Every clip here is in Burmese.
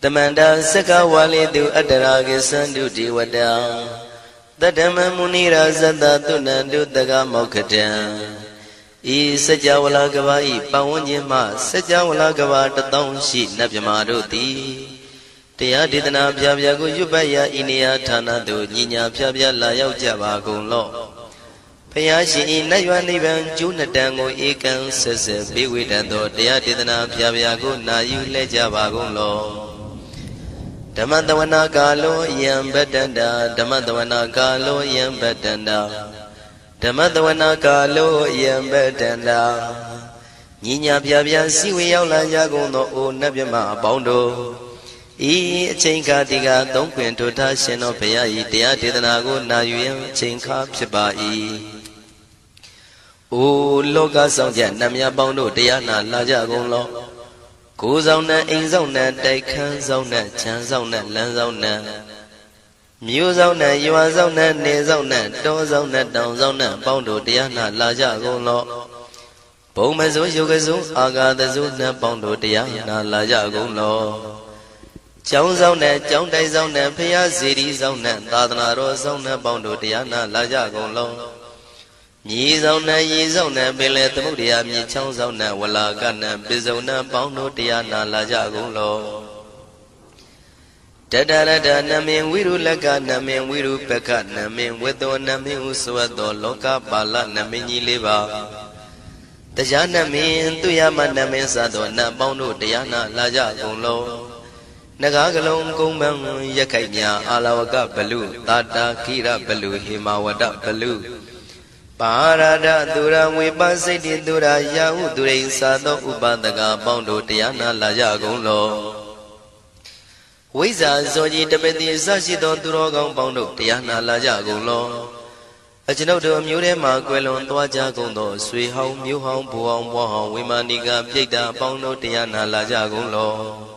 Tamanda Saka Wali do Adaragi Sandu Diwada Tadama Munira Zada Tunandu Daga Mokatan E Sajawala Gavai Pawanyama Sajawala Gavata Townshi Nabyamaroti Tia Didana Pyago Yubaya Inia Tanado Nina Pyabya Layao Javagon Law Payashi Nayanivan Junatango Ekan Sese Biwitando Tia Didana Pyago Nayu Lejavagon Law Damandawana Galo Yam Betanda Damandawana Galo Yam Betanda Damandawana Galo Yam Betanda Nina Pyabya Siwi Yaula Yagono O Nabyama Bondo E Chinka Diga Don't Quint to Tashin of Payai Tia Didanago Nayu Chinka Pibai O Loga Sonja Namya Bondo Diana Lajagon Law Go Zona, In Zona, Dakan Zona, Chan Zona, Lan Zona Mu Zona, You are Zona, Ne Zona, Do Zona, Down Zona, Bondo Diana Lajagon Law Bomazo Yogazo, Aga the Zona, Bondo Diana Lajagon Law Chong Zona, Chong Dai Zona, Pia City Zona, Tadanaro Zona, Bondo Diana Lajagon Law Yi Zona, Yi Zona, Billet Mudia, Mi Chong Zona, Walla Gana, Bizona, Bondo Diana Lajagon Law Dadada Namin Wiru Laga Namin Wiru Peka Namin Wedo Namin Uswado Loka Bala Namini Liva Tajana Min Tuyama Namin Sadona, Bondo Diana Lajagon Law Nagagalong Kumbang Yakanya Alawaka Balu Tata Kira Balu Himawada Balu Parada Dura Wibasiti Dura Yahu Durain Sado Ubadaga Bondo Diana Lajagon Law Wiza Zoji Tabeti Sashido Durogon Bondo Diana Lajagon Law Ajinodo Murema Quelon Tuajagondo Sui Home Mu Home Puang Wahong Wimaniga Pita Bondo Diana Lajagon Law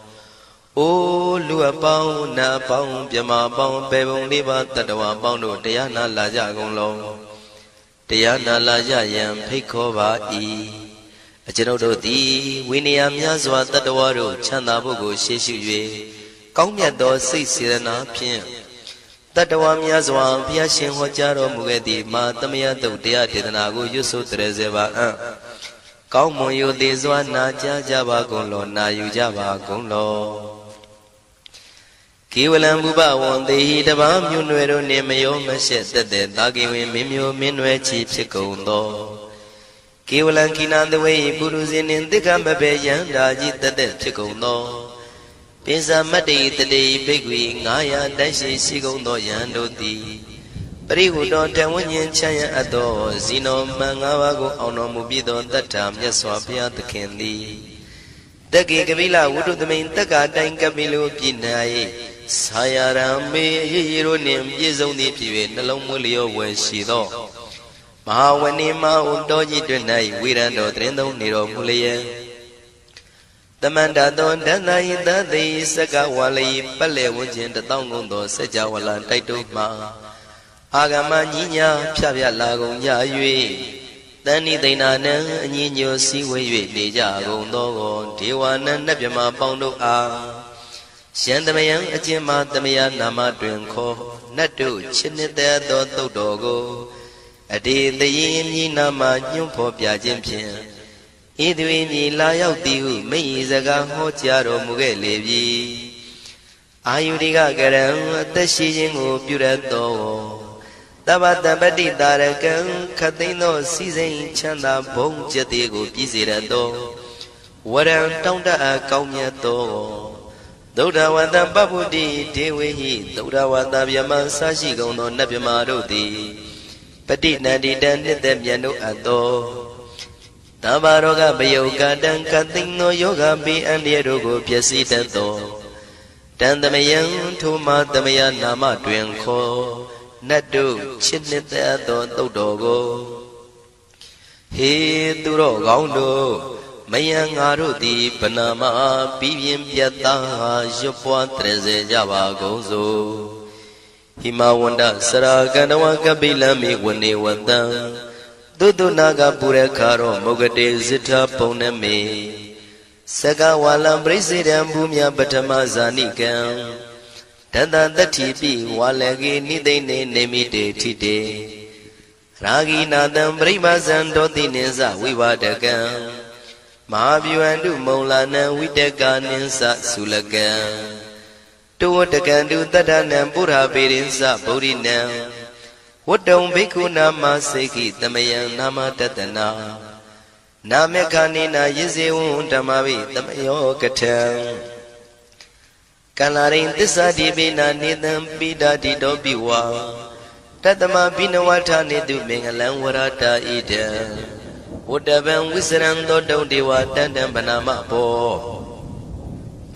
O Lua Pao Na Pao Pyama Pao Pebong Liba Tatawa Bondo Diana Lajagon Law Diana Lajayan Pikova E Ajinodo Di Winia Miazwa Tatawaro Chanda Bogo Shishu Kongyato Sisirana Pien Tatawa Miazwa Piashin Hojaro Mugedi Ma Tamia Dia Didanago Yusu Trezeva Kaumoyo Dizwa Naja Java Gonlo Na Yujava Gonlo Kiwalam Buba one day the Bam Yunero Nemayo Mashet the Dagi Mimio Minwe Chief Chicondo Kiwalan Kinan the way Buruzin in the Gambabe Yandaji the Chicondo Pisa Mati the day Bigwi Naya Dashi Sigondo Yandoti Perigo don't tell when you Chaya Ado Zino Mangawago Ono Mubido that time Yaswapia the candy The Gigavilla would do the main Taka Tankabilu Pinai Sayarambe Hiro Nim Yizoni Pive Nalomulio when she do Mahawanima Undoji Dunai Wirando Trendo Niro Mulia The Mandadon Danai Dadi Sakawali Pale Wujin the Tongundo Sajawala Taituma Agama Nina Pia Lagon Yayui Dani Dinana Nino Siwe Deja Gondo Tiwana Nabjama Pondo A Shandamayan Ajima Damaya Nama Drinko Natu Chinita Do Dogo Adi the Yin Nama Yumpo Piajimpian Idwini Layao Tiu Meizaga Hotiaro Mugelevi Ayuriga Garam the Shijingo Purato Tabata Badi Darakan Katino Season Chanda Bong Jatigo Pizirado Waran Tonda Kaumiato Doda Wanda Babudi Dewi Doda Wanda Yaman Sashi Gono Nabimarodi Pati Nadi Dan Nidemiano Ado Tabaroga Bayoga Dan Katino Yoga Bi and Yerogo Piasitato Dandamayan Tuma Damaya Nama Dwenko Nadu Chinita Dodogo He Duro Gondo Mayang Arudi Panama Pivim Piata Jopua Treze Java Gozo Himawanda Saraganawa Kabila Miwani Wanda Dudu Naga Purekaro Mogade Zita Poneme Saka walam president bumya patama zanikam Tata tatipi walagi nidene nemite tite Ragi nadam brahmazan doti ninsa vivadakam Mahavyuandu maulana vidaka ninsa sulakam Tuwatakandu tadanam pura pirinsa bodhinam Wadam bhikkhu nama seki tamayam nama tatana Namekanina yizewun tamavi tamayo katam Kalarin tisa dibina nidam pidadi dobiwa Tatama binawata nidu mengalang warata ida Udaban wisran dodong dewa tandam banama po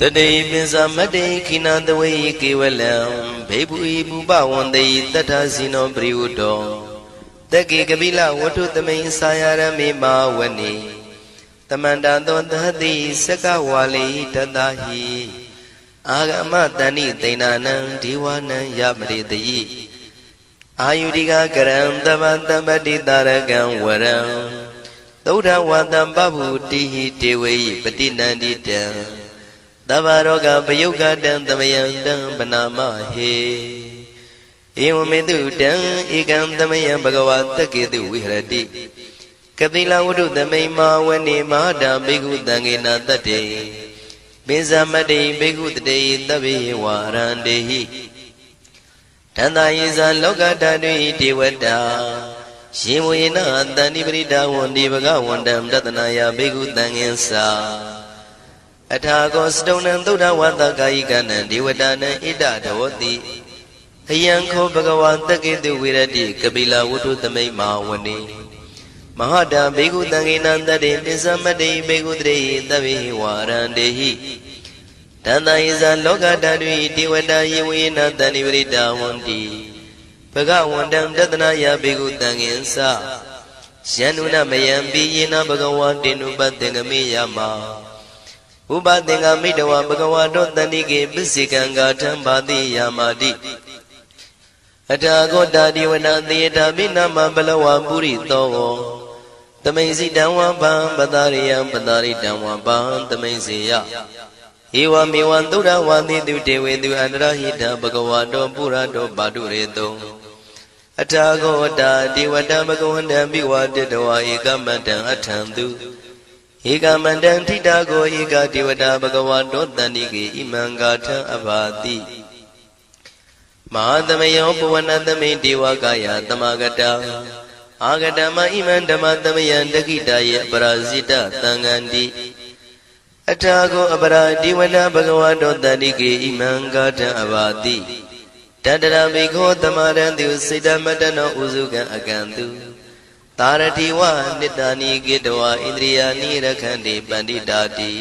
Tadai pinsa madai kinandawai kiwalam Bebu ibu bawandai tata sino priudo Taki kabila watu tamay sayarami mawani Tamanda dondhati sakawali tadahi Agama tani tainanang diwanang yamritayi Ayudika karam tabati taragang waram Tauda watam babu tihi tewayi patinandita Tavaroga payuga dam tamayandam banama he Ewamedu dam ikam tamayam bhagavata kedu vihrati Kapila udu tamay mawani mahadam bhikkhu tangena tate Binsamati bhikkhu tate tabi warandehi Tanda yisa loka tadui devata Shivuyena tani prita wandi bhagavandam tatanaya bhikkhu tangensa Athago stonam tuda wata kayikanan devatanan ida dhavati Ayanko bhagavata kedu virati kapila udu tamay mawani Mahada bhikkhu tangenandade nisamati bhikkhu tate tabi warandehi Tanda isa loka tadui devata yivuyena tani prita wandi Bhagavandam tatanaya bhikkhu tangensa Syanuna mayampi yena bhagavatinu patengami yama Upatenga midawa bhagavato tanike bisikanga tambati yamati Athago tadiwana theta binama balawa puri togo Tamaisi damwa bham padariyam padaritamwa bham tamaisiya Ewa mewan dura wandi du dewedu anrahita bhagavato purato padureto Athago tadiwata bhagavandam biwaditawa ekamantam athantu Ekamantam thitago eka devata bhagavato tanike imangatha abhati Mahadamayo puvanatame devakaya tamagata Agatama iman dhamatamayan dakitaya parasita tangandi Athago apara devata bhagavato tanike imangatha abhati Tadara bhikkho tamarantu siddhamatano usukan akantu Taratiwa nitani gitwa indriyani rakhandi panditati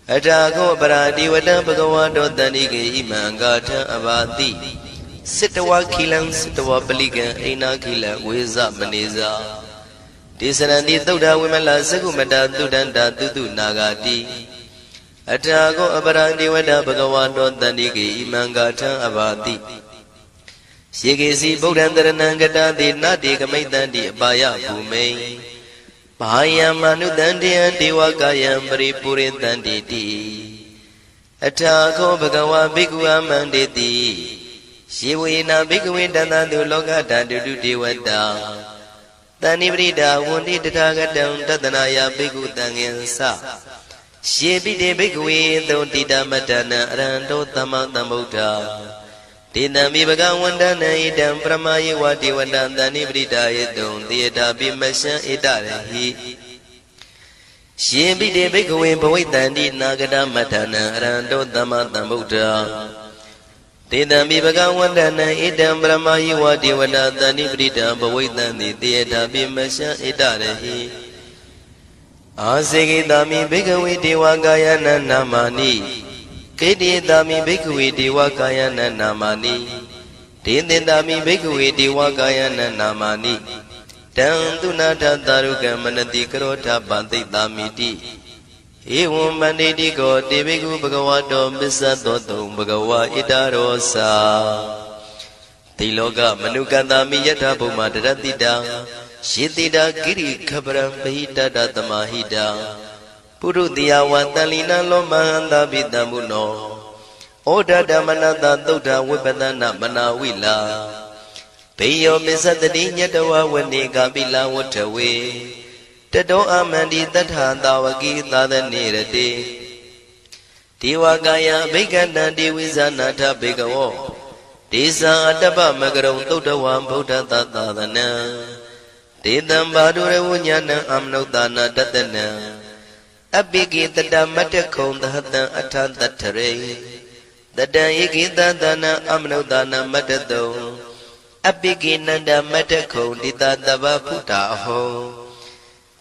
Athago paradivata bhagavato tanike imangatha abhati Sittawa khilam sittawa palikan aina khila vesa maneza Tisaranti tauda vimala sakumata tudanta tutu nagati Athago paradivata bhagavato tanike imangatha abhati Shikesi Bodhandaranangata Nati Kamaitanti Abaya Bhume Bhayamanutandiyam Devakayam Paripuritanti Athago Bhagava Bhikkhu Amanditi Shivuyena Bhikkhu Dantantu Lokata Dudu Devata Tanivrita Wundi Tathagatam Tatanaya Bhikkhu Tangensa Shivite Bhikkhu Dhontita Matana Aranto Tamatambuddha Tinami bhagavandana idam pramayi vati vandantani pritayadum tiyata bimasya itarahi Shimbide bhikkhave bhavaitanti nagata matana aranto tamatambuddha Tinami bhagavandana idam pramayi vati vandantani prita bhavaitanti tiyata bimasya itarahi Asekitami bhikkhave devakayana namani Keditami bhikkhuve devakayana namani Tindindami bhikkhuve devakayana namani Tantunatha tarukam manati karotha pantitamiti Evam manditi ko devikhu bhagavato bissadoto bhagava itarosa Tiloka manukantami yatha bhuma taratita Shitita giri khabram bahita tamahita ပုရုတိယဝတန်လီနံလောမဟန္တာပိတံမုနောဩဒဓမ္မနတသုဒ္ဓဝိပဒနာမနာဝိလာဘေယောပစ္စတတိညတဝဝနေကပိလဝထဝေတတောအမန္တိတထသာဝကိသာသနေရတိဒေဝကာယဘိက္ခဏံဒေဝိဇာနာထဘေကဝောဒေဇာအတ္တပမကရုံသုဒ္ဓဝံဗုဒ္ဓသာသနံဒေတံဘာဒုရဝဉာဏံအမနုဿာနာတတနံအပိကိတတမတ္တခုံသဟတံအထတထရေတတံဧကိတသနံအမနုဿာနာမတ္တတုံအပိကိနန္ဒမတ္တခုံတိတတဗ္ဗဖုတာအဟော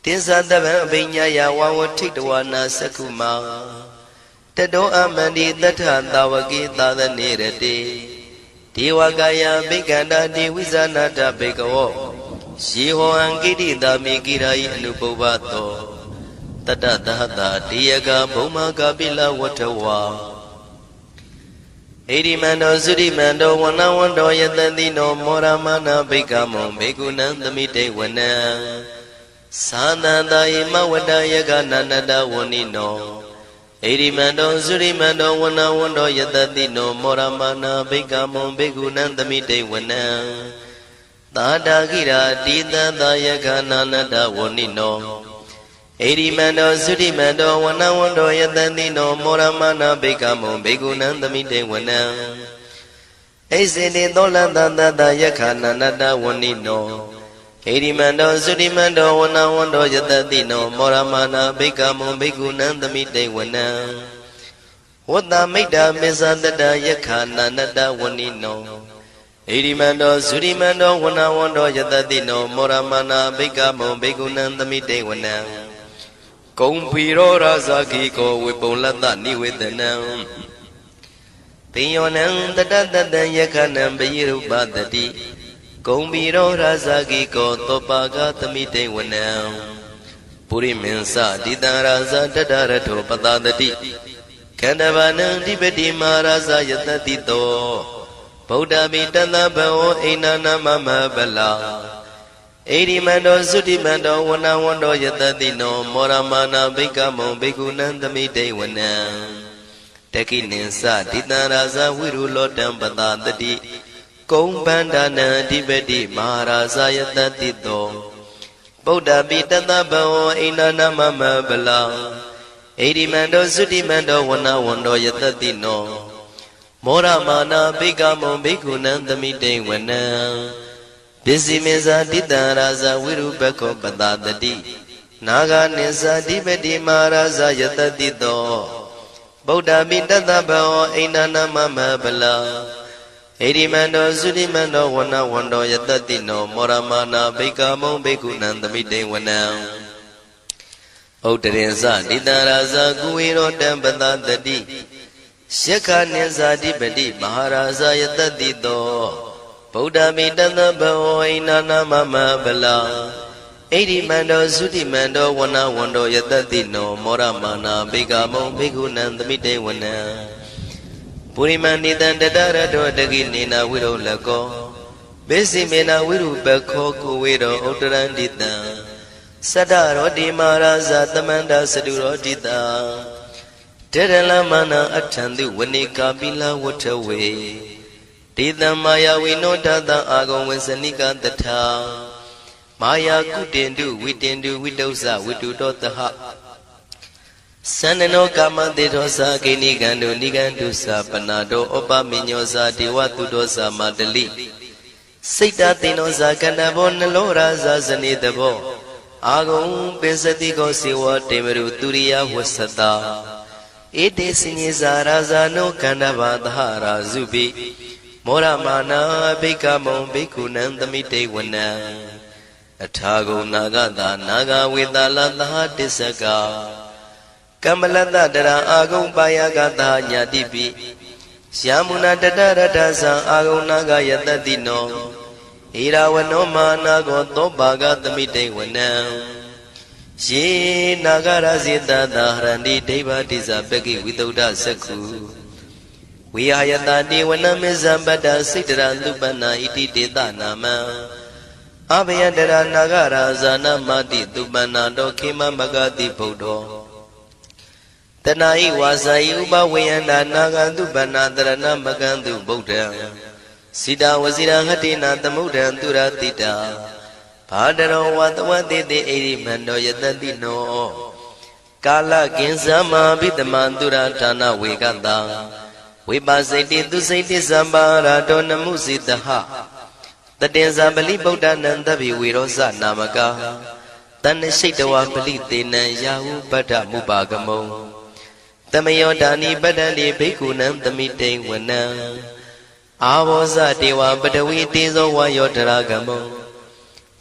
တိသတဗံအဘိညာယဝဝထိတဝနာသက္ခုမာတတောအမန္တိတထသာဝကိသာသနေရတိဒေဝကာယဘိက္ခန္တာဒေဝိဇာနာတဘေကဝောယေဟောံကိတိတာမိကိရာယအနုပုဗ္ဗတောတတသဟတာတေယကဘုံမကပိလဝထဝါဣရိမန္တောသုရိမန္တောဝနဝန္တောယတတိနောမောရမနာဘိက္ခမောဘေကုဏံသမိတေဝနံသာနန္တာယမဝတ္တယကနန္တဝဏိနောဣရိမန္တောသုရိမန္တောဝနဝန္တောယတတိနောမောရမနာဘိက္ခမောဘေကုဏံသမိတေဝနံသာတာခိရာတိတံသာယကနန္တဝဏိနောဣရိမန္တောသုရိမန္တောဝနဝန္တောယတတိနောမောရမနာဘိက္ခမောဘေကုဏံသမိတေဝနံဣစေတိသောလတတတယခာနန္တဝဏိနောဣရိမန္တောသုရိမန္တောဝနဝန္တောယတတိနောမောရမနာဘိက္ခမောဘေကုဏံသမိတေဝနံဝတ္တမိတ္တမေဇတတယခာနန္တဝဏိနောဣရိမန္တောသုရိမန္တောဝနဝန္တောယတတိနောမောရမနာဘိက္ခမောဘေကုဏံသမိတေဝနံကုံဖီရောရာဇာခိကောဝေပုံလတ္တနိဝေဒနံပိယောနံတတတတံယခဏံပိရုပတတိကုံဖီရောရာဇာခိကောသောပါကသမိတေဝနံပုရိမင်းစတိတံရာဇာတတရထောပတတတိခန္ဓဘာနံတိပတိမာရာဇာယတတိတောဗုဒ္ဓမိတတဘောအိနာနာမမဗလာဣရိမန္တောသုတိမန္တောဝနဝန္တောယတတိနောမောရမနာဘိက္ခမောဘေကုဏံသမိတေဝနံတခိနိသဒိတံရာဇဝိရုလောတံပတတတိကုံပန္ဒနာအဓိပတိမဟာရာဇယတတိတောဗုဒ္ဓပိတတဘောအိနာနာမမဗလာဣရိမန္တောသုတိမန္တောဝနဝန္တောယတတိနောမောရမနာဘိက္ခမောဘေကုဏံသမိတေဝနံပစ္စည်းမေဇာတိတံရာဇဝိရုပခောပတတတိနာဂာနိသဓိပတိမဟာရာဇယတတိတောဗုဒ္ဓပိတတဘောအိနာနာမမဗလာဣရိမန္တောသုတိမန္တောဝနဝန္တောယတတိနောမောရမနာဘိက္ခမောဘေကုဏံသမိတေဝနံဥဒ္ဒရေဇတိတံရာဇကုဝေရောတံပတတတိယက္ခနိသဓိပတိမဟာရာဇယတတိတောဗုဒ္ဓမိတတဘောဣနာနာမမဗလာဣရိမန္တောသုတိမန္တောဝနဝန္တောယတတိနောမောရမနာဘိက္ခမောဘေကုဏံသမိတေဝနံပုရိမဏိတံတတရတောတကိနေနာဝိရောလကောဘေစီမေနာဝိရုပခောကုဝေရောဥတ္တရန္တိတံသတ္တရောတိမာရာဇသမန္တာစတုရောတိတာတေရလမနာအထံတုဝနေကာပိလဝထဝေတေတံမာယဝိနောတတအာဂုံဝေစနိကတထာမာယာကုတင်တုဝိတင်တုဝိတုဇဝိတုတောတဟသန္နနောကာမတေသောသာဂိနိကံတုနိကံတုသာပနာတောဩပမိညောသာဒေဝတုတောသာမတလိစိတ်တသေနောသာကန္တဘောနလောရာသာဇနေတဘောအာဂုံပိစတိကောစေဝတေမရုသူရိယဝဆတာဧတေစညေဇာရာဇာနောကန္တဘာသဟရာဇုပိမောရမနာဘိက္ခမောဘိက္ခုနံသမိတေဝနံအထာဂုဏနာဂတာနာဂဝေတလသဟတစ္စကကမ္မလတ္တတရာအာဂုံပါယကတာညာတိပိယာမုနာတတရတသံအာဂုံနာဂယတတိနောဣရာဝနောမာနာကောသောပါကသမိတေဝနံယေနာဂရဇေတတာဟရန္တိဒိဗ္ဗတိဇပကိဝိတုဒ္ဓသက္ခုဝိဟာယတတိဝနမေဇံပတ္တစိတ္တရသုပနာဣတိတေတနာမံအဘယတရနာဂရာဇာနမတိသုပနာတောခေမမဂတိဗုဒ္ဓော တဏှာဤဝါစာဤဥပဝေယန္တာနာဂန္တုဗန္နာတရဏမကံတုဗုဒ္ဓံစိတာဝစီရဟတိနာသမုဒ္ဒံသူရတိတာဘာတရောဝတဝတိတိဣရိမန္တောယတတိနောကာလကင်္စမဘိတမံသူရဌာနဝေကတံဝိပါစိတိသူစိတိသမ္ပါရာတောနမှုစိတဟတတင်္ဇာပလိဗုဒ္ဓနံတဗ္ဗိဝေရောဇနာမကာတဏ္ဏရှိတဝပလိတေနံယာဟုပတ္ထမုပါကမုံတမယောဒါနိပတ္တန္တိဘိက္ခုနံသမိတိဝနံအာဘောဇတေဝပတဝီတေဇောဝါယောတရာကမုံ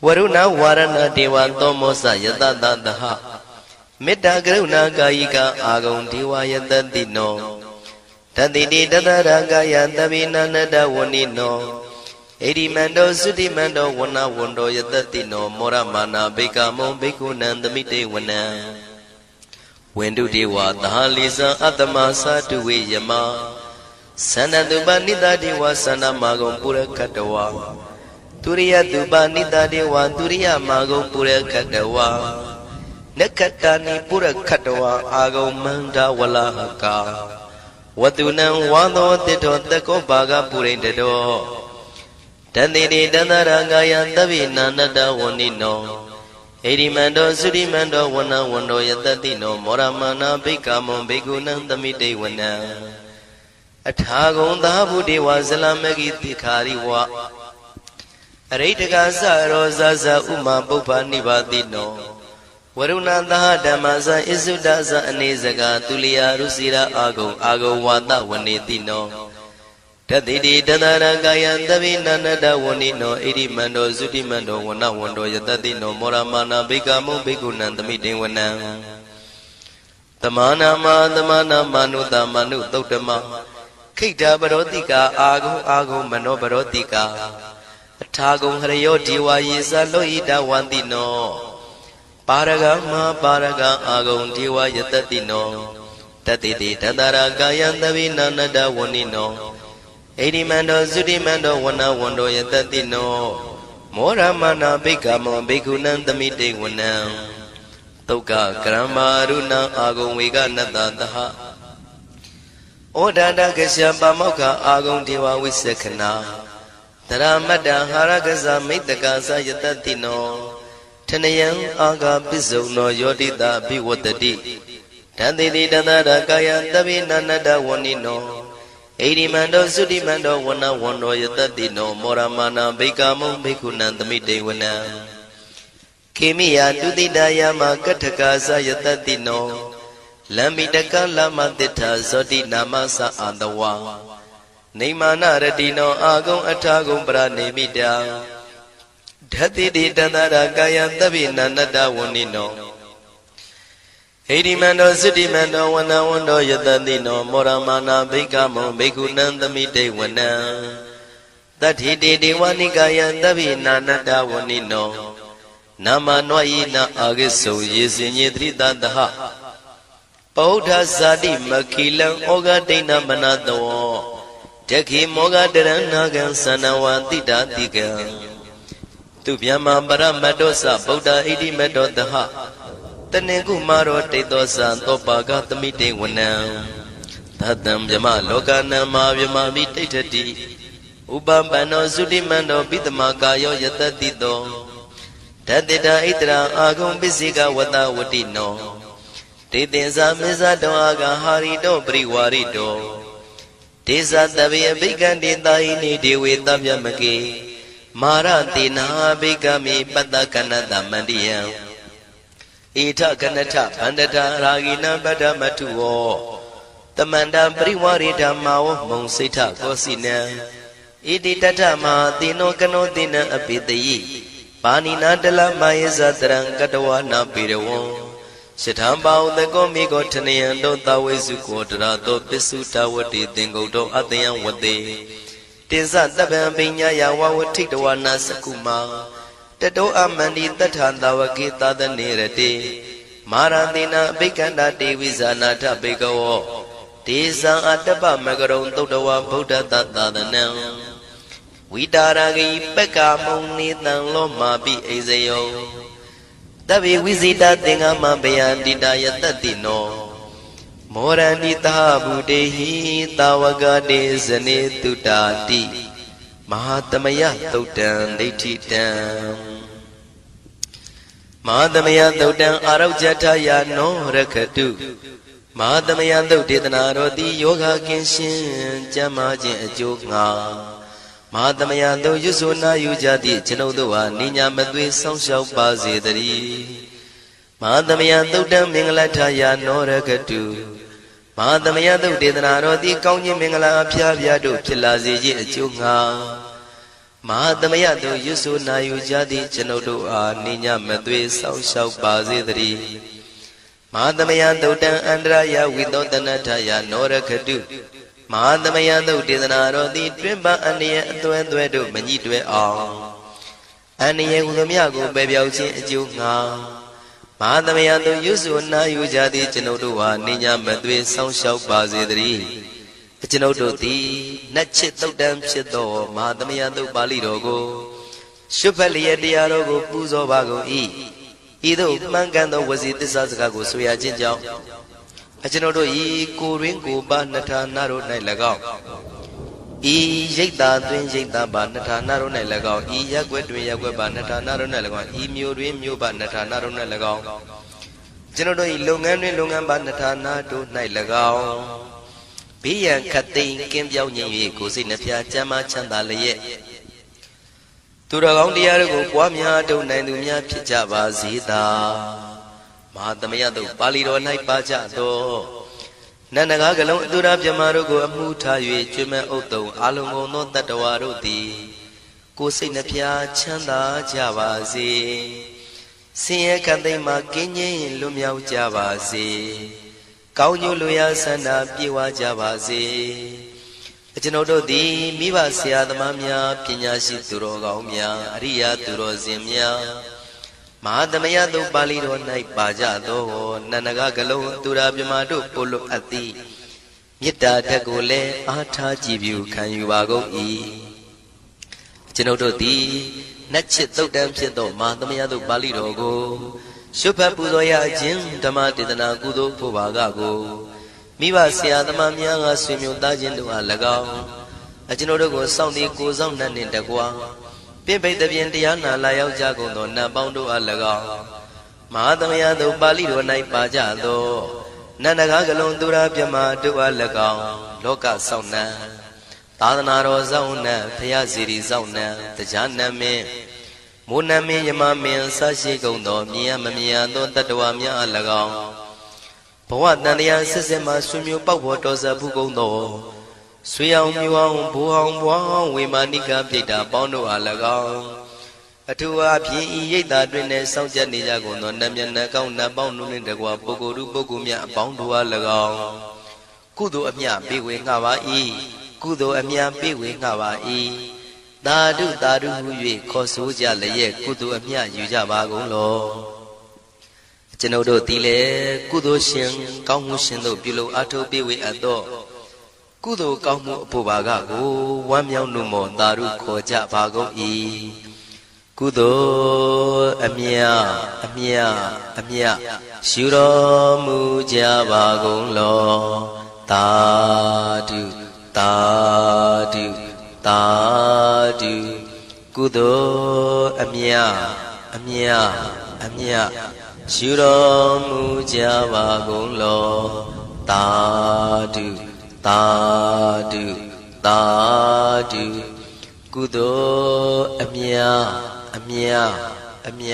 ဝရုဏဝါရဏတေဝသောမောဇယတတတဟမေတ္တာကရုဏာကာယိကအာဂုံဒေဝယတတိနောတတိတိတတရာကာယသဗ္ဗိနန္တဝဏိနောဣရိမန္တောသုတိမန္တောဝဏဝန္တောယတတိနောမောရမာနာဘိကမုံဘိက္ခုနံသမိတေဝနံဝန္တုတေဝသဟလိဇံအတ္တမသာတုဝေယမသန္တတုပနိတတေဝသန္နမာဂုံပုရခတဝါသူရိယတုပနိတတေဝသူရိယမာဂုံပုရခတဝါနက္ခတာနိပုရခတဝါအာဂုံမန္တဝလဟကာဝတုနံဝါသောတိတောတကောဘာဂပုရိတတောတတိတိတတရကာယသဗ္ဗိနန္တဝဏိနောဣရိမန္တောသုရိမန္တောဝဏဝန္တောယတတိနောမောရမာနာဘိက္ခမုံဘိက္ခုနံသမိတေဝနံအထာဂုံသာဘုဒေဝဇလမဂိတိခာရိဝအရိတကသရောဇဇဥမာပုပ္ပနိဗ္ဗာတိနောဝရုဏသဟဓမ္မဇဣစုဒဇအနေစကာသူလျာရုစီရာအာဂုံဝါဒဝနေတိနောတတိတိတတရကာယသဗ္ဗိနန္တဝဏိနောဣရိမန္တောသုတိမန္တောဝဏဝန္တောယတတိနောမောရမာနာဘိက္ခမုံဘိက္ခုနံသမိတေဝနံသမာနာမနုတမနုသုတ်တမခိတ္တပရောတိကာအာဂုံမနောပရောတိကာအထာဂုံဟရယောဒီဝါယေသလောဣတဝန္တိနောပါရဂမပါရဂအာဂုံဒီဝါယတတိနောတတိတိတတရာကာယသဗ္ဗိနန္တဝဏိနောဣရိမန္တောသုတိမန္တောဝဏဝန္တောယတတိနောမောရမနာဘိက္ခမောဘိက္ခုနံသမိတေဝနံသုက္ကကရမရုဏအာဂုံဝေကနတသဟဩဒန္တကရှပါမောက္ခအာဂုံဒေဝဝိသခနာတရမတ္တဟာရကဇမိတ္တကာသယတတိနောထနယံအာဂပစ္စုံနောယောတိတာဘိဝတ္တိတံတိတိတတရကာယသဗ္ဗိနန္တဝဏိနောဣရိမန္တောသုတိမန္တောဝဏဝန္တောယတတိနောမောရမာနာဘိက္ခမုံဘိက္ခုနံသမိတေဝနံခေမိယတုတိတယမကထကာသယတတိနောလမ္မိတကလမတိထာဇောတိနာမသအာတဝါနေမာနရတိနောအာဂုံအထာဂုံပရနေမိတာဓတိတိတတရကာယသဗ္ဗိနန္တဝဏိနောဣရိမန္တောသုတိမန္တောဝဏဝန္တောယတတိနောမောရမာနာဘိက္ခမုံဘိက္ခုနံသမိတေဝနံတတ္ထိတေဒေဝနိကာယသဗ္ဗိနန္တဝဏိနောနာမနွာယိနာအာဂိစုံယေစင်ညေတိတတဟပောဋ္ဌဇာတိမခိလံဩဃဒိဏမနတောတခိမောဃတရဏဂံသနဝတိတာတိကံသူဗျမပရမတ္တောသဗုဒ္ဓဣတိမတ္တောတဟတနေကုမာရောတိတောသံသောပါကသမိတေဝနံသတံဗျမလောကနံမာဗျမမိတိဋ္ဌတိဥပပန္နောသုတိမန္တောပိတမကာယောယတတိတောတတေတာဣတရာအာဂုံပစ္စေကဝတဝတိနောတေတင်္ဇာမေဇတောအာဂဟာရိတောပရိဝါရိတောဒေသတဗေအဘိကံတေတာဟိနေဒေဝေတဗျမကေမာရတေနာဘိကမိပတ္တကနတမန္တိယံဣထကနထဗန္တတာရာဂိနံပတ္တမထုဝောတမန္တပရိဝါရိဓမ္မာဝမုံစိဋ္ဌကောစီနံဣတိတထမဟာတိနောကနောတိနံအပိတယိပါဏိနာတလမယေဇတရံကတဝနာပေရဝံရှထံပါဥတကောမိကောထနယံတောတဝေစုကောတရာတောပစ္စုတဝတိသင်္ကုတ်တောအတယံဝတေတင်္စတပံပိညာယဝဝထိတဝနာစကုမာတတောအမန္တိတထံတဝကေသာသနေရတေမာရတိနာအဘိက္ခန္တာတေဝိဇာနာထဘေကဝောဒေဇံအတ္တပမကရုံသုတ္တဝဗုဒ္ဓတသာသနံဝိတာရဂိပက္ခမုံနေတံလောမာပိအိဇယောတဗေဝိဇိတသင်္ဃမဘယန္တိတာယတတိနော မောရဏိတာဗုတေဟိတာဝကတေဇနေတုတာတိမဟာသမယသုတ်တံဒိဋ္ဌိတံမဟာသမယသုတ်တံအာရုဇ္ဇထယာနောရခတုမဟာသမယသုတ်ဒေသနာတော်သည်ယောဂကင်းရှင်းကျမ်းမာခြင်းအကျိုးငှာမဟာသမယသုတ်ရွဆိုနာယူကြသည့်ကျွန်ုပ်တို့ဟာနိညာမသွေဆောင်းလျှောက်ပါစေတည်းမဟာသမယသုတ်တံမင်္ဂလထယာနောရခတုမဟာသမယသုတ်ဒေသနာတော်သည်ကောင်းခြင်းမင်္ဂလာအဖျားဖျားတို့ဖြစ်လာစေခြင်းအကျိုးငှာမဟာသမယသုတ်ရွဆိုနာယူကြသည့်ကျွန်ုပ်တို့အားနိညာမသွေဆောင်းလျှောက်ပါစေတည်းမဟာသမယသုတ်တံအန္တရာယဝိသောတနထယာနောရခတုမဟာသမယသုတ်ဒေသနာတော်သည်တွင်ပန်းအန္တရာယ်အသွဲသွဲတို့မညှိတွဲအောင်အန္တရာယ်ဟူသမျှကိုပယ်ပြောက်ခြင်းအကျိုးငှာမဟာသမယသုတ်ရွဆိုနာယူကြသည့်ကျွန်ုပ်တို့ဟာနိညာမသွေဆောင်းလျှောက်ပါစေတည်းကျွန်ုပ်တို့သည်နတ်ချစ်သုတ်တံဖြစ်သောမဟာသမယသုတ်ပါဠိတော်ကိုရှုဖတ်လျက်တရားတော်ကိုပူဇော်ပါကုန်၏ဤသို့မှန်ကန်သောဝစီသစ္စာစကားကိုဆိုရခြင်းကြောင့်ကျွန်ုပ်တို့ဤကိုရင်းကိုပါနှထာနာတို့၌၎င်းဤရိတ်တာတွင်ရိတ်တာပါနှထာနာတို့၌၎င်းဤရက်ွက်တွင်ရက်ွက်ပါနှထာနာတို့၌၎င်းဤမျိုးတွင်မျိုးပါနှထာနာတို့၌၎င်းကျွန်ုပ်တို့ဤလုပ်ငန်းတွင်လုပ်ငန်းပါနှထာနာတို့၌၎င်းဘေးရန်ခတ်သိမ်းကင်းပြောင်းခြင်း၍ကိုယ်စိတ်နှဖျားကျမ်းမာချမ်းသာလျက်သူတော်ကောင်းတရားတို့ကိုပွားများထုတ်နိုင်သူများဖြစ်ကြပါစေသာမဟာသမယသုတ်ပါဠိတော်၌ပါကြသောနန္ဒကားကလုံးအတူရာပြမတို့ကိုအမှုထား၍ကျွမ်းမဲ့ဥတုံအာလုံကုန်သောတတ္တဝါတို့သည်ကိုယ်စိတ်နှဖျားချမ်းသာကြပါစေဆင်းရဲခတ်သိမ်းမှကင်းငြိမ်းလွတ်မြောက်ကြပါစေကောင်းကျိုးလူရဆန္ဒပြေဝကြပါစေကျွန်ုပ်တို့သည်မိဘဆရာသမားများပညာရှိသူတော်ကောင်းများအရိယာသူတော်စင်များမဟာသမယသုတ်ပါဠိတော်၌ပါကြသောနန္ဒကကလုံးသူရာပြမတို့ပို့လို့အပ်သည်မေတ္တာဓာတ်ကိုလည်းအားထားကြည်ပြုခံယူပါကုန်၏ကျွန်ုပ်တို့သည်နတ်ချစ်သုတ်တံဖြစ်သောမဟာသမယသုတ်ပါဠိတော်ကိုရှုဖတ်ပူဇော်ရခြင်းဓမ္မဒေသနာကုသိုလ်ဖို့ပါကကိုမိဘဆရာသမားများကဆွေမျိုးသားချင်းတို့အား၎င်းကျွန်ုပ်တို့ကိုစောင့်တည်ကိုစောင့်နှံ့နှင့်တကွာပြိပိတ်တပြင်တရားနာလာရောက်ကြကုန်သောနတ်ပေါင်းတို့အား၎င်းမဟာသမယသုတ်ပါဠိတော်၌ပါကြသောနန္ဒကားကလုံးသူရာပြမတို့အား၎င်းလောကစောင့်နှံသာသနာတော်စောင့်နှံဖရာစီရီစောင့်နှံတရားနမင်းမိုးနမင်းယမမင်းဆရှိကုန်သောမြင်ရမမြင်ရသောတတ္တဝါများအား၎င်းဘဝတန်တရားဆက်ဆက်မှဆွေမျိုးပေါက်ဖို့တော်ဆက်ဘူးကုန်သောဆွေအောင်မျိုးအောင်ဘိုးအောင်ဘွားအောင်ဝေမာနိကပြိတ္တာပေါင်းတို့အား၎င်းအထူးအားဖြင့်ဤရိတ်တာတွင်နဲ့စောင့်ကြနေကြကုန်သောနတ်မြတ်နတ်ကောင်းနတ်ပေါင်းတို့နှင့်တကွာပုဂ္ဂိုလ်တို့ပုဂ္ဂိုလ်များအပေါင်းတို့အား၎င်းကုသိုလ်အမြပေးဝေငှပါ၏ကုသိုလ်အမြပေးဝေငှပါ၏သာဓုသာဓုဟု၍ခေါ်ဆိုကြလျက်ကုသိုလ်အမြယူကြပါကုန်လောကျွန်ုပ်တို့သည်လည်းကုသိုလ်ရှင်ကောင်းမှုရှင်တို့ပြုလုပ်အားထုတ်ပေးဝေအပ်သောကုသိုလ်ကောင်းမှုအဖို့ပါကကိုဝမ်းမြောက်နှုတ်မောသာဓုခေါ်ကြပါကုန်၏ကုသိုလ်အမြအမြအမြရှုတော်မူကြပါကုန်လောသာဓုသာဓုသာဓုကုသိုလ်အမြအမြအမြရှုတော်မူကြပါကုန်လောသာဓုသာဓုသာဓုကုသိုလ်အမြအမြအမြ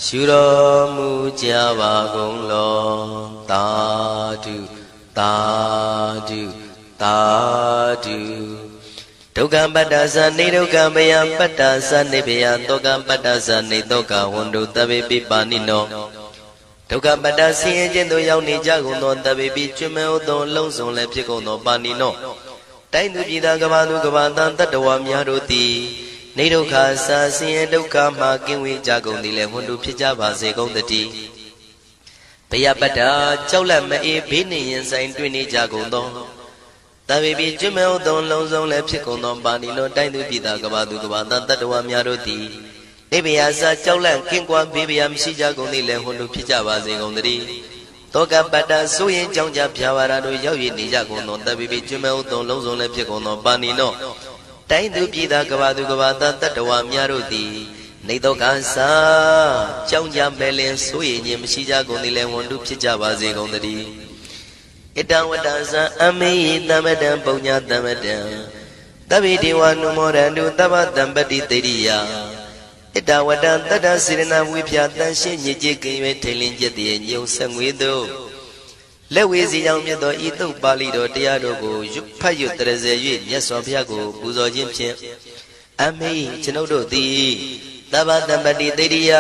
ရှုတော်မူကြပါကုန်လောသာဓုသာဓုသာဓုဒုက္ခပတ္တသနေဒုက္ခမယပတ္တသနေဘယတောကပတ္တသနေတောကဝန္တုတဗေပိပါဏိနောဒုက္ခပတ္တဆင်းရဲခြင်းတို့ရောက်နေကြကုန်သောတဗေပိကျွမ်းမဲ့သောလုံးစုံလည်းဖြစ်ကုန်သောပါဏိနောတိုင်းသူပြည်သားကဘာသူကဘာတန်တတ္တဝါများတို့သည်နေဒုက္ခစာဆင်းရဲဒုက္ခမှကင်းဝေးကြကုန်သည်လည်းဝန္တုဖြစ်ကြပါစေကုန်တည်းဘယပတ္တကြောက်လန့်မအေးဘေးနှင့်ရင်ဆိုင်တွေ့နေကြကုန်သောတဗေပိကျွမ်းမဲ့သောလုံးစုံလည်းဖြစ်ကုန်သောပါဏိနောတိုင်းသူပြည်သားကဘာသူကဘာတန်တတ္တဝါများတို့သည်နေဘယစာကြောက်လန့်ကင်းကွာဘေးဘယမရှိကြကုန်သည်လည်းဝန္တုဖြစ်ကြပါစေကုန်တည်း တောကပတ္တဆိုရင်ကြောင့်ကြဖြာဝါရတို့ရောက်ရည်နေကြကုန်သောတပိပိကျွမဲဥသုံးလုံးစုံလည်းဖြစ်ကုန်သောပါဏိနောတိုင်းသူပြည်သားကဘာသူကဘာသားတတ္တဝါများတို့သည်နေတော့ကစားကြောင့်ကြမဲ့လင်ဆိုရင်ခြင်းမရှိကြကုန်သည်လည်းဝန်တုဖြစ်ကြပါစေကုန်သတည်းဣတံဝတ္တဇံအမေယတမတံပုံညာတမတံတဗ္ဗေဒေဝနုမောရန္တုသဗ္ဗတံပတိတေရိယဣတဝတ္တတတ္တစေရနာဝိဖြာတန်ရှင်းညစ်ကြေးကင်း၍ထိန်လင်းကျက်တည်းညုံဆက်ငွေတို့လက်ဝေစီကြောင့်မြတ်သောဤသုတ်ပါဠိတော်တရားတို့ကိုဖတ်ရွတ်တရစေ၍မြတ်စွာဘုရားကိုပူဇော်ခြင်းဖြင့်အမေကျွန်ုပ်တို့သည်သဗ္ဗတံပတိတေရိယ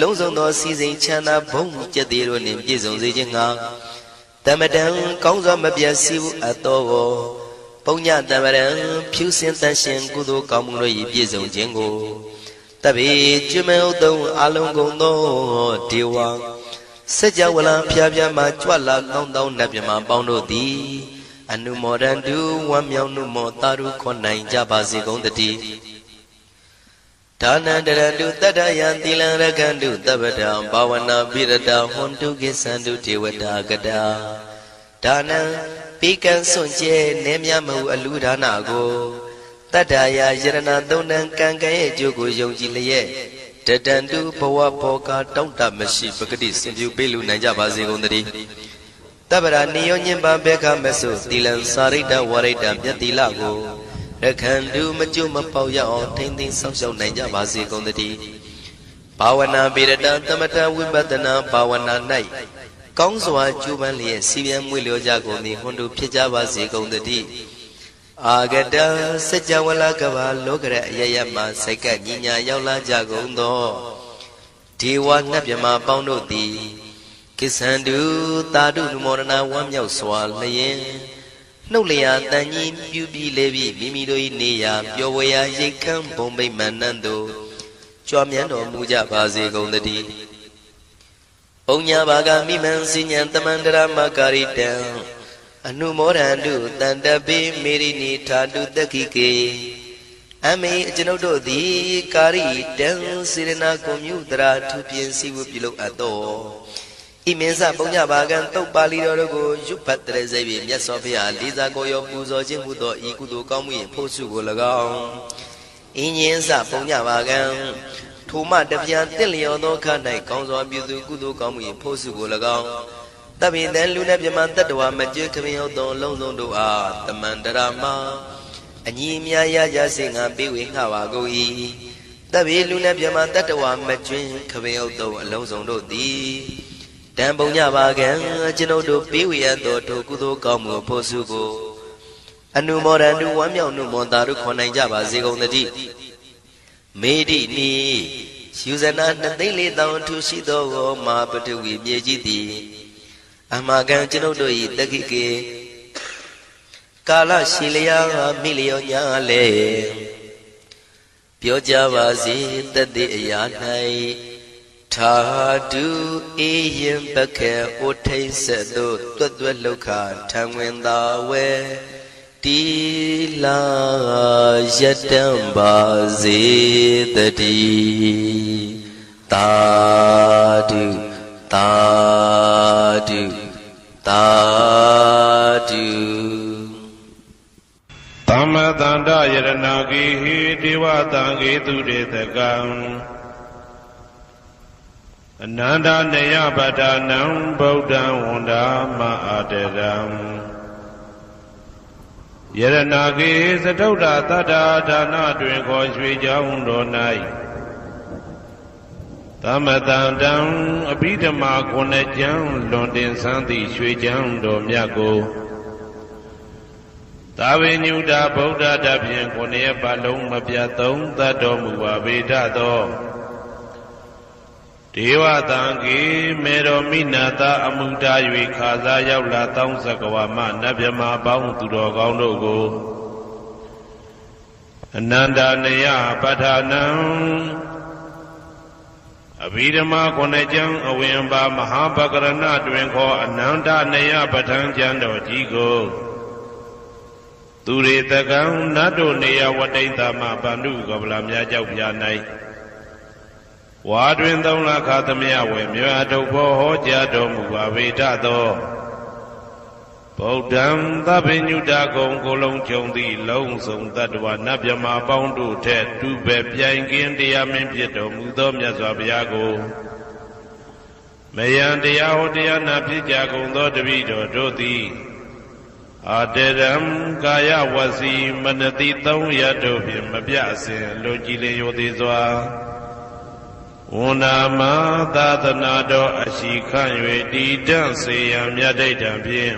လုံးစုံသောစီစဉ်ချမ်းသာဘုံကျက်သေးတို့နှင့်ပြည့်စုံစေခြင်းငှာတမတံကောင်းစွာမပြတ်စီဘူးအတော်ကိုပုံညတမရံဖြူစင်တန်ရှင်ကုသိုလ်ကောင်းမှုတို့၏ပြည့်စုံခြင်းကိုတပိကျွမဲဥသုံးအလုံးကုန်သောဒေဝစัจ java လံဖျားဖျားမှကြွလာကောင်းသောနတ်မြမပေါင်းတို့သည်အနုမောဒန္တုဝမ်းမြောက်နှုမောတာရုခွန်နိုင်ကြပါစေကုန်တည်းဒါနန္တရတုတတ္တယံသီလံရကန္တုတပ္ပတံဘာဝနာပိရတဟွန်တုကိသန္တုဒေဝတာကတာဒါနံပိကံစွန့်ကျဲနေမြမဟုအလူဒါနကိုတတ္တယာယရဏသုံးတန်ကံကံရဲ့အကျိုးကိုယုံကြည်လျက်တတန္တုဘဝဘောကတောင့်တမရှိပဂတိစင်ပြုပေးလူနိုင်ကြပါစေကုန်သတည်းတပ္ပရာနိယောညင်ပါဘေခမဆုသီလံစာရိတ္တဝရိတ္တမြတ်တိလကိုရခန္တုမကျွမပေါရအောင်ထိမ့်သိမ်းဆောက်ရှောက်နိုင်ကြပါစေကုန်သတည်းဘာဝနာပိရတသမထဝိပဿနာဘာဝနာ၌ကောင်းစွာကျူးပန်းလျက်စီပြန်မွေလျောကြကုန်သည်ဟွန်တုဖြစ်ကြပါစေကုန်သတည်းအာဂတစัจ java လကဘာလောကရအယယမစိတ်ကညီညာရောက်လာကြကုန်သောဒေဝနတ်မြမပေါင်းတို့သည်ကိသန္တုတာတုနုမောဒနာဝမ်းမြောက်စွာလျင်နှုတ်လျာတန်ကြီးပြူပြီးလေပြီးမိမိတို့၏နေရာပျော်ဝေရာရိတ်ခမ်းဘုံဗိမာန်နှံတို့ကြွမြန်းတော်မူကြပါစေကုန်သတည်းဘုံညာဘာဂမိမံစိညာတမန္တရမကာရိတံအနုမောဒန္တုတန္တပိမေရိနိထာတုတက္ခိကေအမေကျွန်ုပ်တို့သည်ကာရိတံစေရနာကွန်မြူတရာထူပြင်းစီဝပြုလုပ်အပ်တော်ဣမင်းစပုံညဘာကံတုတ်ပါဠိတော်တို့ကိုရွတ်ဖတ်တရစေပြီးမြတ်စွာဘုရားလေးစားကိုရောပူဇော်ခြင်းဟူသောဤကုသိုလ်ကောင်းမှု၏ဖို့စုကို၎င်းအင်းရင်စပုံညဘာကံထိုမှတပြားတင့်လျော်သောခ၌ကောင်းစွာပြုသူကုသိုလ်ကောင်းမှု၏ဖို့စုကို၎င်းတပိတံလူနဲ့ပြမတတ္တဝါမကျွခမင်းဟုတ်သောလုံးစုံတို့အားတမန္တရာမအညီအမြရကြစေငါပေးဝေငှပါကုန်၏တပိလူနဲ့ပြမတတ္တဝါမကျွခမင်းဟုတ်သောအလုံးစုံတို့သည်တံပုံညပါကံကျွန်ုပ်တို့ပေးဝေရသောထိုကုသိုလ်ကောင်းမှုဖို့စုကိုအနုမောဒန္တုဝမ်းမြောက်နှုမောတာတို့ခေါ်နိုင်ကြပါစေကုန်သတည်းမေတိနိယူဇနာ2,400,000ထူရှိသောမာပတဝီမြေကြီးသည်အမကံကျွန်ုပ်တို့၏တက္ခိကေကာလရှိလျာမိလျောညာလေပြောကြပါစေတသက်အရာ၌ထာတုအေယံပခေဩထိတ်ဆက်သို့တွတ်တွတ်လောက်ခထံဝင်သာဝဲတီလာယတံပါစေတည်းသာဓုသာဓုသာဓုသမ္မတန္တယရဏဂိဟိဒေဝတံဂေတုတေတကံအနန္တနေယပဒနံဗုဒ္ဓံဝန္ဒာမအာတရံယရဏဂိသတုဒ္ဓသတ္တာဒါနတွင်ခေါ်ရွှေကြောင်းတော်၌သမတန္တံအဘိဓမ္မာခုနှစ်ကျမ်းလွန်တင်ဆန်းသည့်ရွှေကြောင်းတော်မြတ်ကိုသာဝေညုတာဗုဒ္ဓတဖြင့်ခုနှစ်ရက်ပတ်လုံးမပြတ်သုံးသတ်တော်မူပါပေတတ်သောဒေဝတံကေမေတော်မိနာတာအမှုတာ၍ခါစားရောက်လာတောင်းစကဝါမနတ်မြမပေါင်းသူတော်ကောင်းတို့ကိုအနန္တနေယပဋ္ဌာနံအဘိဓမ္မာခုနှစ်ကျမ်းအဝင်ပါမဟာပကရဏတွင်ခေါ်အနန္တနေယပဋ္ဌာန်းကျမ်းတော်ကြီးကိုသူရေတကံနတ်တို့နေယဝတိတ္တမဗန္ဓုကဗလာမြတ်ကြောက်ပြ၌ ဝါတွင်3 လခါသမယဝေမြွာထုတ်ဖို့ဟောကြားတော်မူပါဝေဒသောဗုဒ္ဓံသဗ္ဗညုတကုံကိုလုံးကြုံသည့်လုံးစုံတတ္တဝနတ်မြမပေါင်းတို့ထက်တူပဲပြိုင်ကင်းတရားမင်းဖြစ်တော်မူသောမြတ်စွာဘုရားကိုမယံတရားဟောတရားနာဖြစ်ကြကုန်သောတပည့်တော်တို့သည်အာတရံကာယဝစီမနတိ3 ရတို့ဖြင့်မပြအစဉ်လူကြည်လင်ရိုသေစွာဝန္ဒာမသာသနာတော်အရှိခန့်၍တည်တံ့စေရန်မြတ်ဒိဋ္ဌံဖြင့်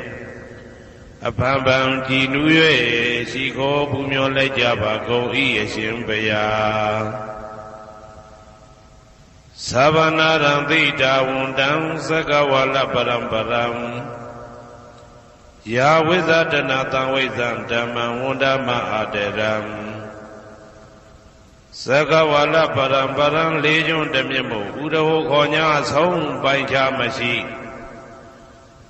အဖန်ဖန်ကြည်နူး၍ရှိခိုးပူမျောလိုက်ကြပါကုန်၏အရှင်ဘုရားသဗ္ဗနာရံသိတာဝန္တံသက္ကဝါလပရံပရံယာဝိဇာတနာတံဝိဇံဓမ္မံဝန္ဒမအာတရံသက္ကဝါလပရံပရံလေးကျွန်းတမြင့်မို့ဥဒဟောခေါ်ညာဆုံးပိုင်ခြားမရှိ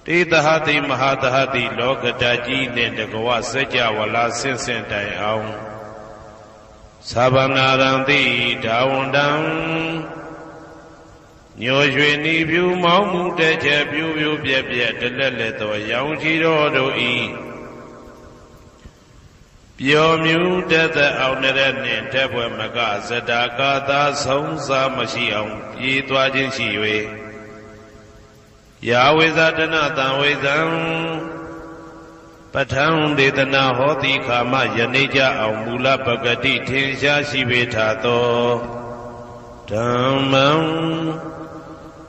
တေတဟတိမဟာတဟတိလောကတကြီးနှင့်တကဝစัจ java လာဆင့်ဆင့်တိုင်အောင်သဗ္ဗနာရံတိဒါဝန္တံညိုရွှေနီဖြူမောင်းမှုတဲ့ချက်ပြူပြူပြက်ပြက်တလက်လက်သောရောင်ချီတော်တို့ဤပျော်မြူတတ်တဲ့အောင်တဲ့နှင့်တက်ပွဲမကဇတာကာသာဆုံးစားမရှိအောင်ပြေးသွားခြင်းရှိ၍ယာဝိဇာတနာတံဝိဇံပဋ္ဌံဒေသနာဟောတိခာမယနေ့ကြအောင်မူလပဂတိထင်ရှားရှိပေထသောဓမ္မံ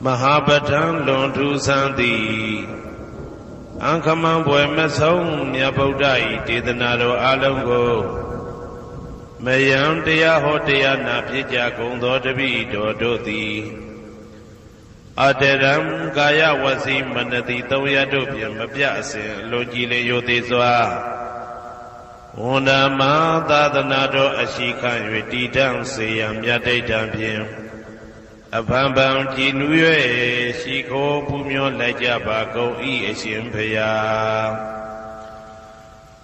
မဟာပဋ္ဌံလွန်ထူးဆန်းသည်အံခမံဘွယ်မဆုံးမြတ်ဗုဒ္ဓ၏ဒေသနာတော်အလုံးကိုမယံတရားဟောတရားနာဖြစ်ကြကုန်သောတပည့်တော်တို့သည်အတရံကာယဝစီမနတိ3 ရတို့ဖြင့်မပြအစဉ်လူကြည်လေရိုသေစွာဝန္ဒမသာသနာတော်အရှိခန့်၍တည်တံ့စေရန်မြတ်ဒိဋ္ဌံဖြင့်အဖန်ဖန်ကြည်နူး၍ရှိခိုးပူမျောလိုက်ကြပါကုန်၏အရှင်ဘုရား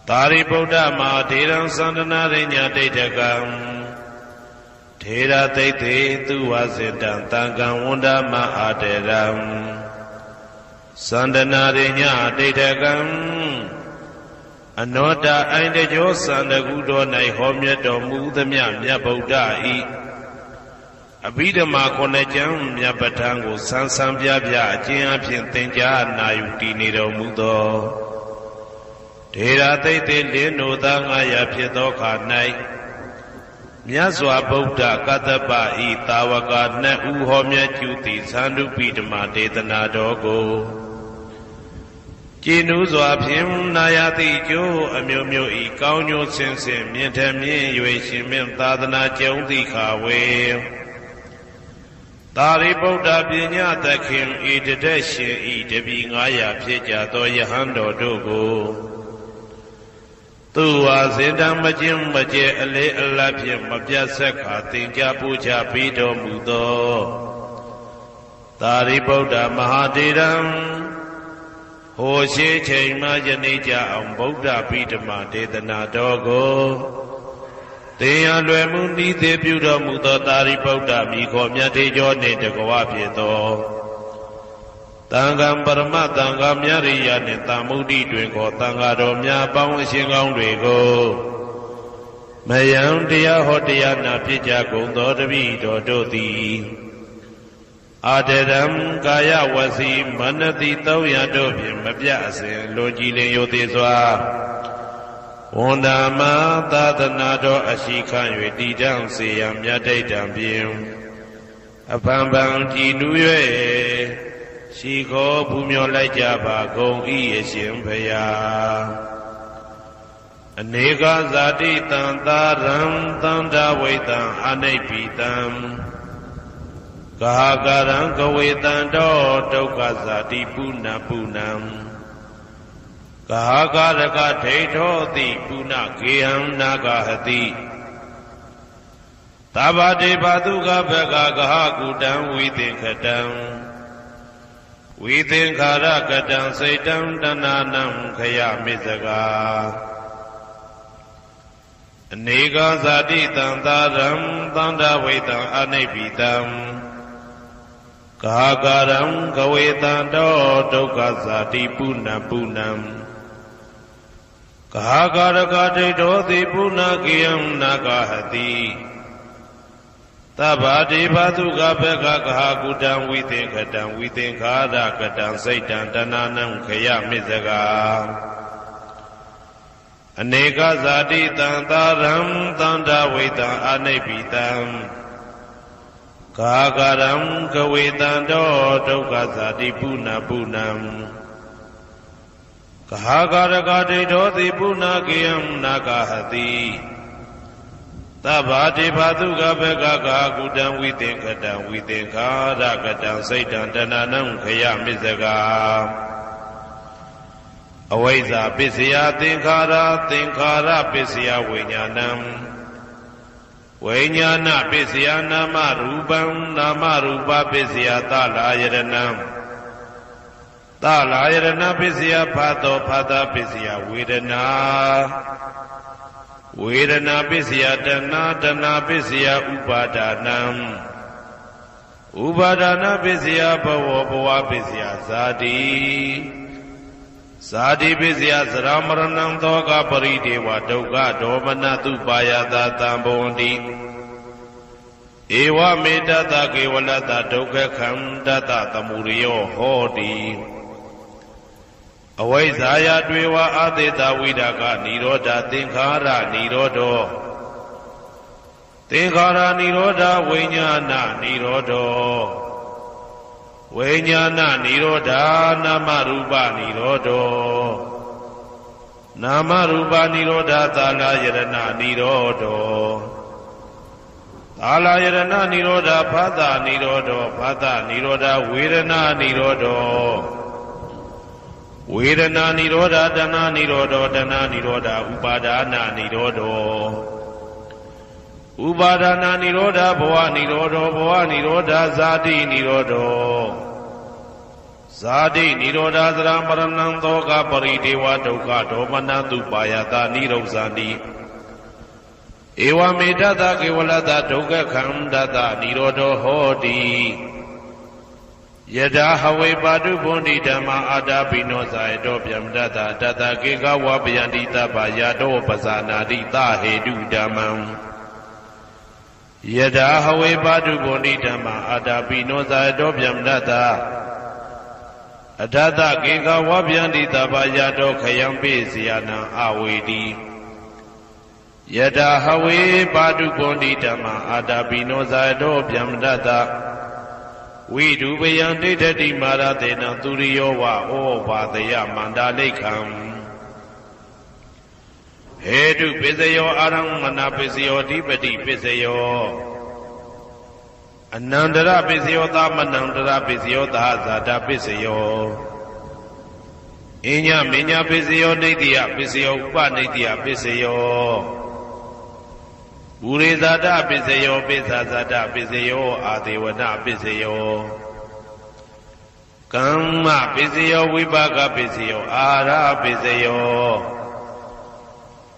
သာရိပုတ္တမဟာထေရံသန္တနာရိညာဒိဋ္ဌကံထေရသိတ္တေသူဝစေတံတံကံဝန္ဒမအာတရံသန္တနာရိညာဒိဋ္ဌကံအနောတအိုင်တကျောသန္တကုတော်၌ဟောမြတ်တော်မူသမျှမြတ်ဗုဒ္ဓဤအဘိဓမ္မာ9 ကျမ်းမြတ်ပဋ္ဌာန်းကိုဆန်းဆန်းပြပြအကျဉ်းအဖြစ်သင်ကြားနာယူတည်နေတော်မူသောထေရသိတ္တေလင်းတို့သား900ဖြစ်သောခါ၌မြတ်စွာဘုရားကတ္တပဤတာဝက2 ဦးဟောမြတ်ကျူသည်သန္တုပိဓမ္မာဒေသနာတော်ကိုကြည်နူးစွာဖြင့်နာယတိကျိုးအမျိုးမျိုးဤကောင်းကျိုးဆင်းဆင်းမြင့်ထမြင့်၍ရှင်မြင့်သာသနာကျုံသည့်ခါဝေသာရိပုတ္တပညာသခင်ဤတသက်ရှင်ဤတပည့်900ဖြစ်ကြသောယဟန်တော်တို့ကိုသူဝါစေတံမခြင်းမကျဲအလေးအလတ်ဖြင့်မပြတ်ဆက်ခါသင်ကြားပူဇော်ပေးတော်မူသောသာရိပုတ္တမဟာထေရံဟိုရှိချိန်မှယနေ့ကြအောင်ဗုဒ္ဓပိဓမ္မာဒေသနာတော်ကိုသင်ရလွယ်မှုဤသေးပြုတော်မူသောသာရိပုတ္တမိခေါ်မြတ်ထေကျော်နှင့်တကဝဖြစ်သောတန်ခါပရမတန်ခါမြရိယနှင့်တမ္မုဒ္ဒိတွင်ခေါ်တန်ခါတော်များပေါင်းအရှင်ကောင်းတွေကိုမယံတရားဟောတရားနာဖြစ်ကြကုန်သောတပည့်တော်တို့သည်အာတရံကာယဝစီမနတိ3 ရတို့ဖြင့်မပြအစဉ်လူကြည်လင်ရိုသေစွာဝန္ဒမသာသနာတော်အရှိခန့်၍တည်တံ့စေရန်မြတ်ဒိဋ္ဌံဖြင့်အဖန်ဖန်ကြည်နူး၍ရှိခိုးပူမျောလိုက်ကြပါကုန်၏အရှင်ဘုရားအနေကဇာတိတံသာရံသန္တာဝိတံအနိဗ္ဗိတံဂဟာကရံကဝေတံတောဒုက္ခဇာတိပုဏ္ဏပုဏ္ဏံဂဟာကာရကဒိဋ္ဌောတိပုဏ္ဏဂေဟံနာဂဟတိသဗ္ဗတေဘသုခဘဂဂဟကုတံဝိသင်္ခတံဝိသင်္ခာရကတံစိတ်တံတဏနံခယမိစကာအနေကဇာတိတံသာရံသန္တာဝိတံအနိဗ္ဗိတံ Gagaram Gavetando Dokazati Puna Punam Gagaragati Dodi Puna Giyam Nagahati Tabadi Batuga Beka Gagudam within Kada Kadam Satan Dananam Kaya Mizaga Aneka Zadi Tantaram Tanda Veta Anepitam Gagaram Gavetando Dokazati Puna Punam Gagaragati Dodi Puna Giyam Nagahati Tabati Batuga Beka Gagudam within Kada Kadam Satan Dananam Kaya Mizaga Awaiza Pisya Tinkara Pisya Vinyanam Vinyana Pisya Nama Rupa Pisya Talayarana Pisya Pada Pisya Vedana Pisya Dana Pisya Upadana Pisya Bhava Pisya Sadi Pisya Saramaranam Toga Parideva Doga Domanatu Payata Tambondi Ewa Medata Kevalata Doga Kandata Tamuriyo Hodi Awaizaya Dwewa Adeta Vidaka Niroda Tinkara Niroda Vinyana Nirodo Vinyana Niroda Namarupa Niroda Talayarana Niroda Pada Niroda Vedana Niroda Dana Niroda Upadana Niroda Bhava Niroda Zadi Niroda Zramaranam Toga Parideva Doga Domanatu Payata Nirosandi Ewa Medata Kevalata Doga Kandata Nirodo Hodi Yada Hawe Badu Bondi Dhamma Ada Binosa Edopiam Data Data Keka Wabiyandita Bayado Pasana Dita Hedu Dhammam Yada Hawe Badu Bondi Dhamma Ada Binosa Edopiam Data Adata Keka Wabiyandita Bayado Kayampi Siyana Awedi Yada Hawe Badu Bondi Dhamma Ada Binosa Edopiam Data We do beyond Diti Maratena Turiyowa O Vadaya Mandalekam Hedu Pisayo Arang Manapisio Dipati Pisayo Anandara Pisio Tamanandara Pisio Tazada Pisayo Inya Minya Pisio Nidia Pisio Panidia Pisayo Urizada Pisayo Pisazada Pisayo Adivana Pisayo Kamma Pisayo Vibhaga Pisayo Ara Pisayo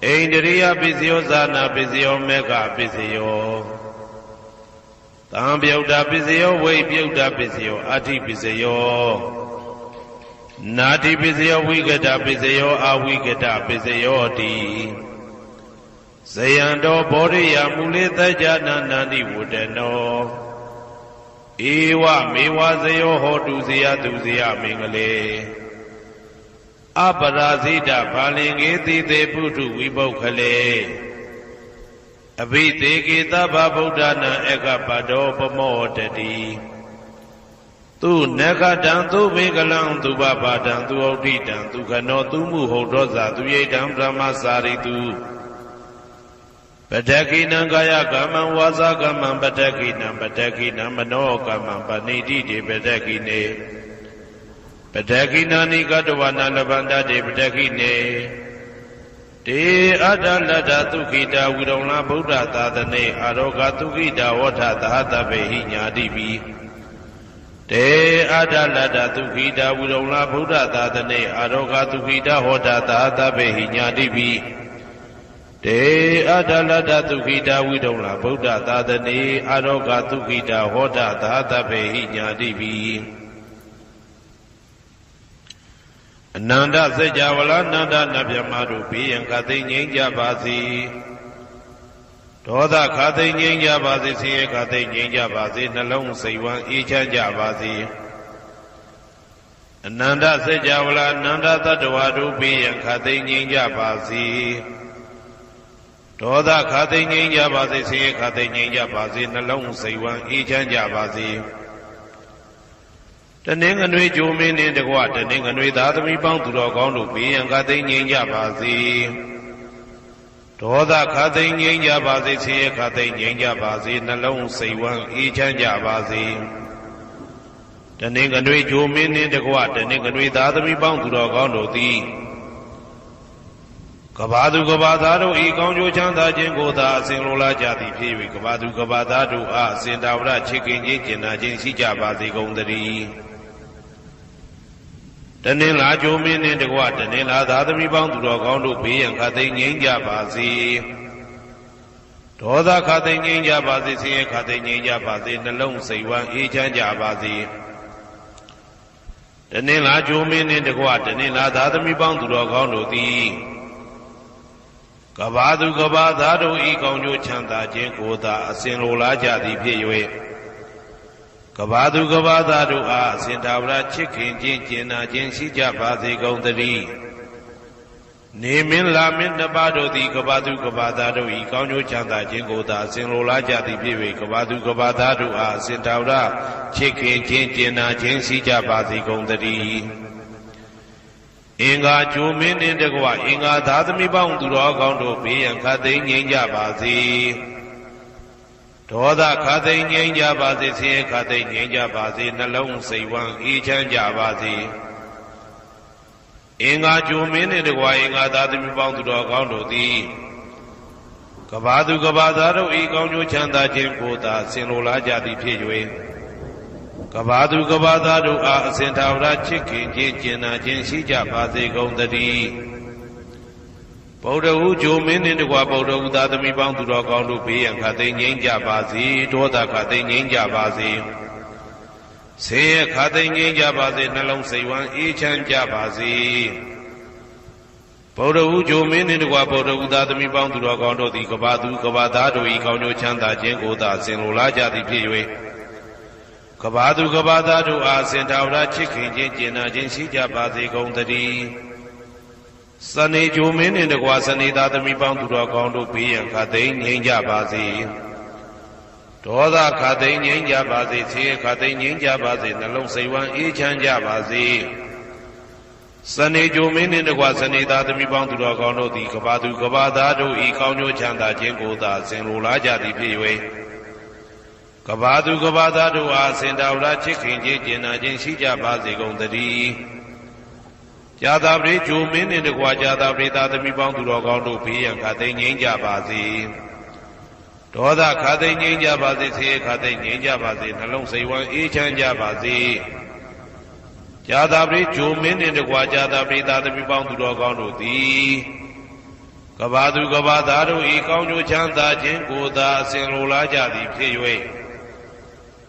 Indriya Pisayo Zana Pisayo Mega Pisayo Tambhyauda Pisayo Vaipyauda Pisayo Ati Pisayo Nati Pisayo Vigata Pisayo Avigata Pisayo Ti Sayando Bodhiya Mulita Jana Nandi Wudano Ewa Mewa Zayo Hodu Zia Duzia Mingale Aparazita Palingeti Te Putu Vibokale Abhite Gita Babudana Eka Pado Pamotati Tu Neka Dantu Megalang Tu Baba Dantu Oditan Tu Kano Tu Muhodoza Tu Yedam Brahmasari Tu Pataki Nangaya Gaman Waza Gaman Pataki Namano Gaman Paniti de Pataki Ne Pataki Nani Gadwana Lavanda de Pataki Ne De Adalada Tukita Widona Buddha Tadane Aroga Tukita Wata Tahata Behinya Dibi De Adalada Tukita Widona Buddha Tadane Aroga Tukita Wata Tahata Behinya Dibi တေအတ္တလတ္တသုခိတာဝိဒုံလာဗုဒ္ဓသာသနေအာရောဂသုခိတာဟောဒသာသဗ္ဗေဟိညာတိပိအနန္တစัจ java လာနန္ဒနဗျမတို့ဘေးရန်ခသိငြိမ်းကြပါစေဒေါသခသိငြိမ်းကြပါစေဆင်းရဲခသိငြိမ်းကြပါစေနှလုံးစိတ်ဝမ်းအေးချမ်းကြပါစေအနန္တစัจ java လာနန္ဒတတ္တဝါတို့ဘေးရန်ခသိငြိမ်းကြပါစေဒေါသခသိငြိမ်းကြပါစေဆင်းရဲခသိငြိမ်းကြပါစေနှလုံးစိတ်ဝမ်းအေးချမ်းကြပါစေတနင်္ဂနွေဂျိုမင်းနှင့်တကွတနင်္ဂနွေသားသမီးပေါင်းသူတော်ကောင်းတို့ဘေးရန်ခသိငြိမ်းကြပါစေဒေါသခသိငြိမ်းကြပါစေဆင်းရဲခသိငြိမ်းကြပါစေနှလုံးစိတ်ဝမ်းအေးချမ်းကြပါစေတနင်္ဂနွေဂျိုမင်းနှင့်တကွတနင်္ဂနွေသားသမီးပေါင်းသူတော်ကောင်းတို့သည်ကဘာသူကဘာသားတို့ဤကောင်းကျိုးချမ်းသာခြင်းကိုသာအစဉ်လိုလားကြသည်ဖြစ်၍ကဘာသူကဘာသားတို့အားအစဉ်တာဝရချစ်ခင်ခြင်းကျင်နာခြင်းရှိကြပါစေကုန်သတည်းတနင်္လာဂျိုမင်းနှင့်တကွတနင်္လာသားသမီးပေါင်းသူတော်ကောင်းတို့ဘေးရန်ခသိငြိမ်းကြပါစေဒေါသခသိငြိမ်းကြပါစေဆင်းရဲခသိငြိမ်းကြပါစေနှလုံးစိတ်ဝမ်းအေးချမ်းကြပါစေတနင်္လာဂျိုမင်းနှင့်တကွတနင်္လာသားသမီးပေါင်းသူတော်ကောင်းတို့သည်ကဘာသူကဘာသားတို့ဤကောင်းကျိုးချမ်းသာခြင်းကိုသာအစဉ်လိုလားကြသည်ဖြစ်၍ကဘာသူကဘာသားတို့အားအစဉ်တာဝရချစ်ခင်ခြင်းကျင်နာခြင်းရှိကြပါစေကုန်သတည်းနေမင်းလာမင်းနှစ်ပါးတို့သည်ကဘာသူကဘာသားတို့ဤကောင်းကျိုးချမ်းသာခြင်းကိုသာအစဉ်လိုလားကြသည်ဖြစ်၍ကဘာသူကဘာသားတို့အားအစဉ်တာဝရချစ်ခင်ခြင်းကျင်နာခြင်းရှိကြပါစေကုန်သတည်းအင်္ဂါဂျိုမင်းနှင့်တကွအင်္ဂါသားသမီးပေါင်းသူတော်ကောင်းတို့ဘေးရန်ခသိငြိမ်းကြပါစေဒေါသခသိငြိမ်းကြပါစေဆင်းရဲခသိငြိမ်းကြပါစေနှလုံးစိတ်ဝမ်းအေးချမ်းကြပါစေအင်္ဂါဂျိုမင်းနှင့်တကွအင်္ဂါသားသမီးပေါင်းသူတော်ကောင်းတို့သည်ကဘာသူကဘာသားတို့ဤကောင်းကျိုးချမ်းသာခြင်းကိုသာဆင်လိုလားကြသည်ဖြစ်၍ကဘာသူကဘာသားတို့အားအစဉ်တာဝရချစ်ခင်ခြင်းကျင်နာခြင်းရှိကြပါစေကုန်သတည်းဗုဒ္ဓဟူဂျိုမင်းနှင့်တကွဗုဒ္ဓဟူသားသမီးပေါင်းသူတော်ကောင်းတို့ဘေးရန်ခသိငြိမ်းကြပါစေဒေါသခသိငြိမ်းကြပါစေဆင်းရဲခသိငြိမ်းကြပါစေနှလုံးစိတ်ဝမ်းအေးချမ်းကြပါစေဗုဒ္ဓဟူဂျိုမင်းနှင့်တကွဗုဒ္ဓဟူသားသမီးပေါင်းသူတော်ကောင်းတို့သည်ကဘာသူကဘာသားတို့၏ကောင်းကျိုးချမ်းသာခြင်းကိုသာဆင်လိုလားကြသည်ဖြစ်၍ကဘာသူကဘာသားတို့အားစင်တာဝရချစ်ခင်ခြင်းကျင်နာခြင်းရှိကြပါစေကုန်သတည်းစနေဂျိုမင်းနှင့်တကွစနေသားသမီးပေါင်းသူတော်ကောင်းတို့ဘေးရန်ခသိငြိမ်းကြပါစေဒေါသခသိငြိမ်းကြပါစေဆင်းရဲခသိငြိမ်းကြပါစေနှလုံးစိတ်ဝမ်းအေးချမ်းကြပါစေစနေဂျိုမင်းနှင့်တကွစနေသားသမီးပေါင်းသူတော်ကောင်းတို့သည်ကဘာသူကဘာသားတို့ဤကောင်းကျိုးချမ်းသာခြင်းကိုသာဆင်လိုလားကြသည်ဖြစ်၍ကဘာသူကဘာသားတို့အားစင်တာဝရချစ်ခင်ခြင်းကျင်နာခြင်းရှိကြပါစေကုန်သတည်းကြာသာပရိဂျိုမင်းနှင့်တကွာကြာသာပရိသားသမီးပေါင်းသူတော်ကောင်းတို့ဘေးရန်ခသိငြိမ်းကြပါစေဒေါသခသိငြိမ်းကြပါစေဆင်းရဲခသိငြိမ်းကြပါစေနှလုံးစိတ်ဝမ်းအေးချမ်းကြပါစေကြာသာပရိဂျိုမင်းနှင့်တကွာကြာသာပရိသားသမီးပေါင်းသူတော်ကောင်းတို့သည်ကဘာသူကဘာသားတို့ဤကောင်းကျိုးချမ်းသာခြင်းကိုသာအစဉ်လိုလားကြသည်ဖြစ်၍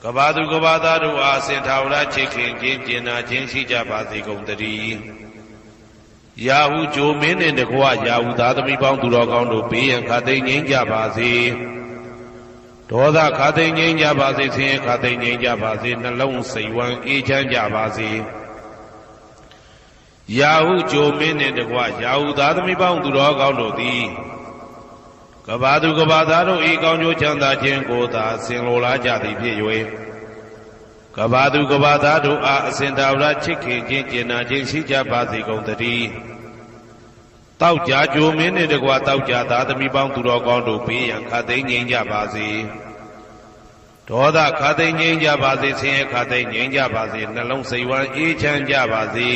ကဘာသူကဘာသားတို့အားစင်တာဝရချစ်ခင်ခြင်းကျင်နာခြင်းရှိကြပါစေကုန်သတည်းယာဟုဂျိုမင်းနှင့်တကွယာဟုသားသမီးပေါင်းသူတော်ကောင်းတို့ဘေးရန်ခသိငြိမ်းကြပါစေဒေါသခသိငြိမ်းကြပါစေဆင်းရဲခသိငြိမ်းကြပါစေနှလုံးစိတ်ဝမ်းအေးချမ်းကြပါစေယာဟုဂျိုမင်းနှင့်တကွယာဟုသားသမီးပေါင်းသူတော်ကောင်းတို့သည်ကဘာသူကဘာသားတို့ဤကောင်းကျိုးချမ်းသာခြင်းကိုသာဆင်လိုလားကြသည်ဖြစ်၍ကဘာသူကဘာသားတို့အားအစဉ်တာဝရချစ်ခင်ခြင်းကျင်နာခြင်းရှိကြပါစေကုန်သတည်းတောက်ကြဂျိုမင်းနှင့်တကွတောက်ကြသားသမီးပေါင်းသူတော်ကောင်းတို့ဘေးရန်ခသိငြိမ်းကြပါစေဒေါသခသိငြိမ်းကြပါစေဆင်းရဲခသိငြိမ်းကြပါစေနှလုံးစိတ်ဝမ်းအေးချမ်းကြပါစေ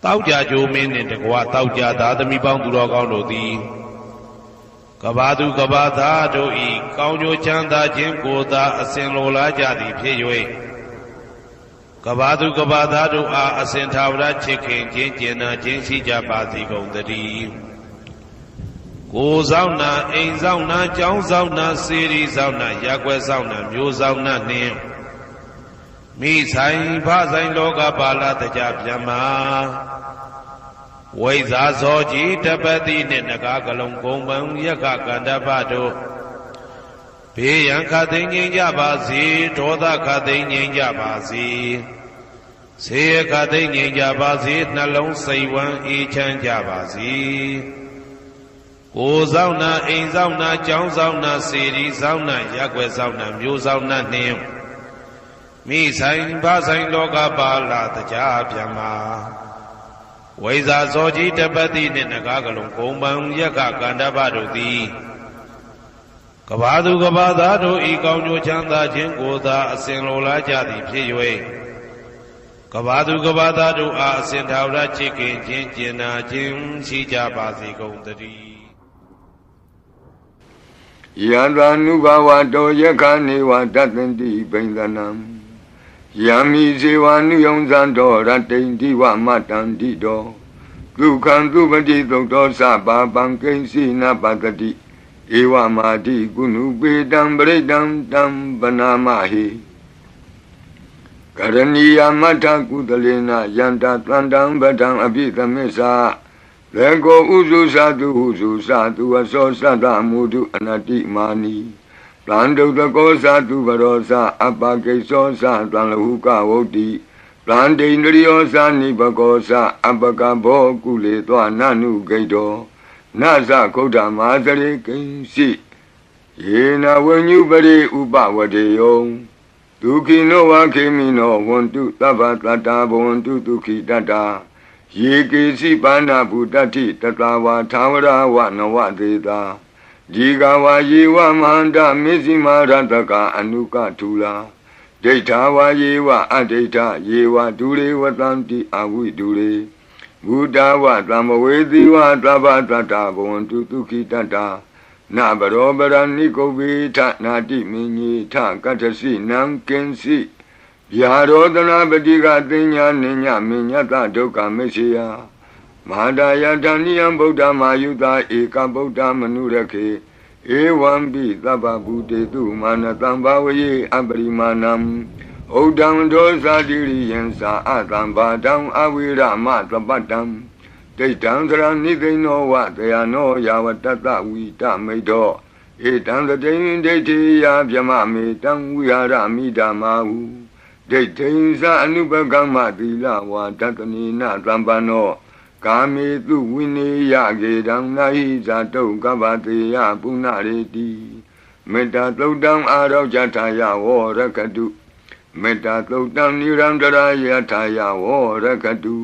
တောက်ကြဂျိုမင်းနှင့်တကွတောက်ကြသားသမီးပေါင်းသူတော်ကောင်းတို့သည်ကဘာသူကဘာသားတို့ဤကောင်းကျိုးချမ်းသာခြင်းကိုသာအစဉ်လိုလားကြသည်ဖြစ်၍ကဘာသူကဘာသားတို့အားအစဉ်ထာဝရချစ်ခင်ခြင်းကျင်နာခြင်းရှိကြပါစေကုန်သတည်း ကိုယ်ဆောင်နာအိမ်ဆောင်နာကျောင်းဆောင်နာစေရီဆောင်နာရက်ွယ်ဆောင်နာမျိုးဆောင်နာနှင့်မိဆိုင်ဖဆိုင်လောကပါဠတကြဗျမဝိဇာဇောကြီးတပတိနှင့်နဂါကလုံးကုံပံယက္ခကန္တပတို့ဘေးရန်ခတ်သိမ်းငြိမ်းကြပါစေဒေါသခတ်သိမ်းငြိမ်းကြပါစေဆေးခတ်သိမ်းငြိမ်းကြပါစေနှလုံးစိတ်ဝမ်းအေးချမ်းကြပါစေကိုယ်ဆောင်နာအိမ်ဆောင်နာကျောင်းဆောင်နာစေရီဆောင်နာရက်ွယ်ဆောင်နာမျိုးဆောင်နာနှင့်မိဆိုင်ဖဆိုင်လောကပါဠတကြဗျမဝိဇာဇောကြီးတပတိနှင့်နဂါကလုံးဂုံပံယက္ခကန္တပတို့သည်ကဘာသူကဘာသားတို့ဤကောင်းကျိုးချမ်းသာခြင်းကိုသာအစဉ်လိုလားကြသည်ဖြစ်၍ကဘာသူကဘာသားတို့အားအစဉ်ထာဝရချစ်ခင်ခြင်းကျင်နာခြင်းရှိကြပါစေကုန်သတည်းယန္တာနုဘဝတောယက္ခနေဝတတ္တန္တိဘိန္ဒနံယံမိဇေဝနုယုံဇံတော်ရတိန်တိဝမတံတိတောဒုက္ခံသူပတိသုတ်တော်သဗ္ဗပံကိဉ္စီနပတ္တိဧဝမာတိကုဏုပေတံပရိတံတံပနာမဟိကရဏီယမထကုသလေနယန္တာတန္တံပဒံအပိသမစ္ဆာလေကိုဥစုသတုဟုစုသတုအစောသတ္တမုဒုအနတိမာနီတံဒုတကောသတုဘရောသအပကိသောသတံလဟုကဝုတ်တိတံဒိန္ဒရိယောသနိဘကောသအပကဘောကုလေသောနနုဂိတောနသခုဒ္ဓမာသရေကိဉ္စီယေနဝဉ္ညုပရိဥပဝတေယောဒုခိနောဝခေမိနောဝန္တုသဗ္ဗတတ္တာဘဝန္တုဒုခိတတ္တာယေကေစီပါဏဗုတ္တိတတဝါသာဝရဝနဝသေတာဒီကဝါယေဝမဟန္တမေဇိမာရတကအနုကထူလာဒိဋ္ဌာဝါယေဝအဒိဋ္ဌယေဝဒုရေဝတံတိအဝိဒုရေဘုဒ္ဓဝသံဝေသီဝသဗ္ဗတတ္တာဘဝန္တုဒုခိတတ္တာနဘရောပရဏိကုဗ္ဗေထနာတိမင်းကြီးထကတ္ထစီနံကင်စီဗျာရောဒနာပတိကသိညာနိညမညတဒုက္ခမေရှိယမဟာဒယတဏိယံဗုဒ္ဓမာယုတာဧကဗုဒ္ဓမနုရခေဧဝံပိသဗ္ဗဗုတေတုမာနတံဘာဝယေအပရိမာဏံဩဒံဒောဇာတိရိယံသာအတံဘာတံအဝိရမသပတ္တံဒိဋ္ဌံသရဏိသိဏောဝတယနောယာဝတတဝိတမိတ်တောဧတံတတိယဒိဋ္ဌိယဗျမမေတံဝိဟာရမိဓမ္မာဟုဒိဋ္ဌိသအနုပကမ္မသီလဝါတတနိနသံပန္နောကာမေတုဝိနေယကေတံနာဟိဇာတုကဗ္ဗတေယပုဏ္ဏရေတိမေတ္တာသုတ်တံအာရောဇထာယဝရကတုမေတ္တာသုတ်တံနိရန္တရာယထာယဝရကတု